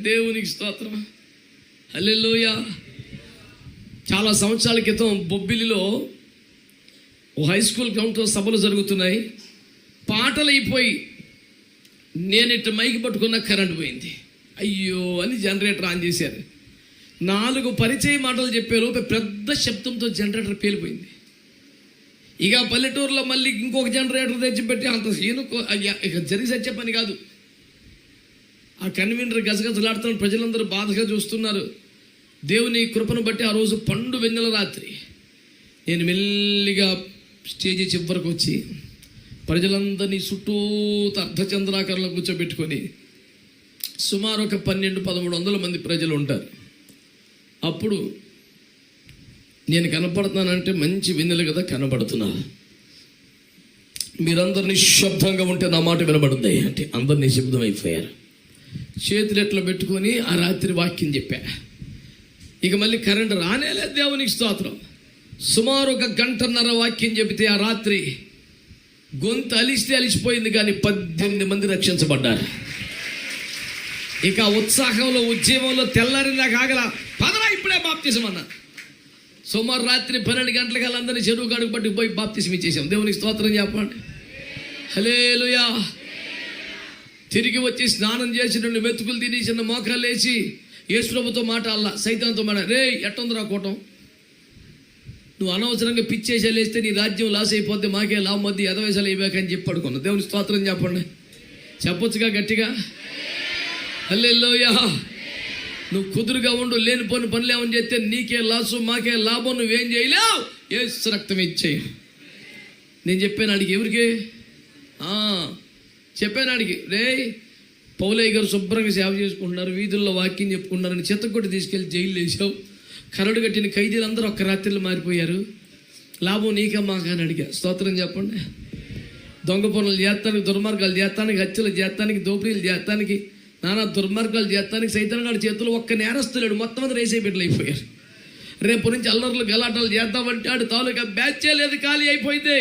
దేవునికి స్తోత్రం. హల్లెలూయా. చాలా సంవత్సరాల క్రితం బొబ్బిలిలో ఓ హై స్కూల్ గ్రౌండ్లో సభలు జరుగుతున్నాయి. పాటలు అయిపోయి నేను ఇట్లా మైకి పట్టుకున్న కరెంట్ పోయింది. అయ్యో అని జనరేటర్ ఆన్ చేశారు. 4 పరిచయ మాటలు చెప్పేలోపు పెద్ద శబ్దంతో జనరేటర్ పేలిపోయింది. ఇక పల్లెటూరులో మళ్ళీ ఇంకొక జనరేటర్ తెచ్చిపెట్టి అంత సీను ఇక జరిగి సచ్చే పని కాదు. ఆ కన్వీనర్ గజగజలాడుతున్న ప్రజలందరూ బాధగా చూస్తున్నారు. దేవుని కృపను బట్టి ఆ రోజు పండు వెన్నెల రాత్రి నేను మెల్లిగా స్టేజి చివరకు వచ్చి ప్రజలందరినీ చుట్టూ అర్ధచంద్రాకారంలో కూర్చోబెట్టుకొని సుమారు ఒక 1200-1300 మంది ప్రజలు ఉంటారు. అప్పుడు నేను కనపడుతున్నానంటే మంచి వెన్నెల కదా కనపడుతున్నా. మీరందరు నిశ్శబ్దంగా ఉంటే నా మాట వినబడుద్ది అంటే అందరు నిశ్శబ్దం అయిపోయారు. చేతులు ఎట్లా పెట్టుకొని ఆ రాత్రి వాక్యం చెప్పా. ఇక మళ్ళీ కరెంట్ రానేలేదు. దేవునికి స్తోత్రం. సుమారు 1 గంటన్నర వాక్యం చెబితే ఆ రాత్రి గొంతు అలిసిపోయింది, కానీ 18 మంది రక్షించబడ్డారు. ఇక ఉత్సాహంలో ఉద్యమంలో తెల్లారిందాక ఆగల పదరా ఇప్పుడే బాప్తిసం అన్నా. సుమారు రాత్రి 12 గంటలకి వాళ్ళందరినీ చెరువు కాడుకు పట్టుకు పోయి బాప్తిసం ఇచ్చేసాం. దేవునికి స్తోత్రం చెప్పండి. హల్లెలూయా. తిరిగి వచ్చి స్నానం చేసి 2 మెతుకులు తిని చిన్న మోకాలు వేసి యేసు ప్రభుతో మాట అల్లా సైతాన్తో మాట, రే ఎట్టుందిరా కూటం, నువ్వు అనవసరంగా పిచ్చేసాలు వేస్తే నీ రాజ్యం లాస్ అయిపోతే మాకే లాభం వద్దు, ఎదవేసాలు అయిపోయాకని చెప్పి పడుకున్నా. దేవుని స్తోత్రం చెప్పండి. చెప్పొచ్చుగా గట్టిగా. హల్లెలూయా. నువ్వు కుదురుగా ఉండు, లేనిపోని పనులు ఏమని చేస్తే నీకే లాసు మాకే లాభం, నువ్వేం చేయలేవు. యేసు రక్తం ఇచ్చేయి. నేను చెప్పాను అడిగి ఎవరికి చెప్పాను అడిగి, రే పౌలయ్య గారు శుభ్రంగా సేవ చేసుకుంటున్నారు, వీధుల్లో వాక్యం చెప్పుకుంటున్నారని చెత్తకొట్టి తీసుకెళ్ళి జైలు వేసావు. కరడు కట్టిన ఖైదీలందరూ ఒక్క రాత్రిలో మారిపోయారు. లాభం నీకా మాకా అని అడిగా. స్తోత్రం చెప్పండి. దొంగ పనులు చేస్తానికి, దుర్మార్గాలు చేస్తానికి, హత్యలు చేస్తానికి, దోపిడీలు చేస్తానికి, నానా దుర్మార్గాలు చేస్తానికి సైతాన్ గారి చేతుల్లో ఒక్క నేరస్తులేడు. మొత్తం మంది రేసే బిడ్డలు అయిపోయారు. రేపు నుంచి అల్లర్లు గలాటాలు చేద్దామంటే ఆడు తాలూకా బ్యాచే లేదు, ఖాళీ అయిపోయింది.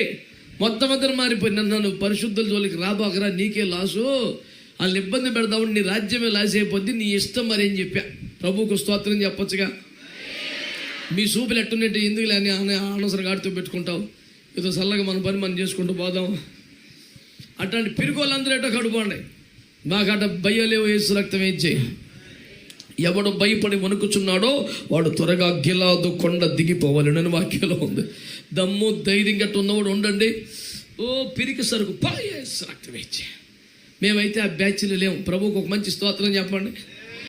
మొత్తం అందరూ మారిపోయింది. నన్ను పరిశుద్ధుల జోలికి రాబాకరా, నీకే లాసు, వాళ్ళని ఇబ్బంది పెడదామని నీ రాజ్యమే లాస్ అయిపోద్ది, నీ ఇష్టం మరి అని చెప్పా. ప్రభువుకు స్తోత్రం చెప్పొచ్చుగా. మీ సూపులు ఎట్టున్నట్టు ఎందుకు లేని అనవసరంగా ఆడుతూ పెట్టుకుంటావు, ఏదో చల్లగా మన పని మనం చేసుకుంటూ పోదాం. అట్లాంటి పిరుగోళ్ళందరూ ఎటో కడుకోండి. మాకట భయలేవు, యేసు రక్తం వేయించేయి. ఎవడు భయపడి వణుకుచున్నాడో వాడు త్వరగా గిలాదు కొండ దిగిపోవాలి అని వాక్యంలో ఉంది. దమ్ము ధైర్యం గట్టు ఉన్నవాడు ఉండండి. ఓ పిరికి సరుకు యేసు రక్తం వేయించేయి. మేమైతే ఆ బ్యాచ్లు లేము. ప్రభువుకు ఒక మంచి స్తోత్రం చెప్పండి.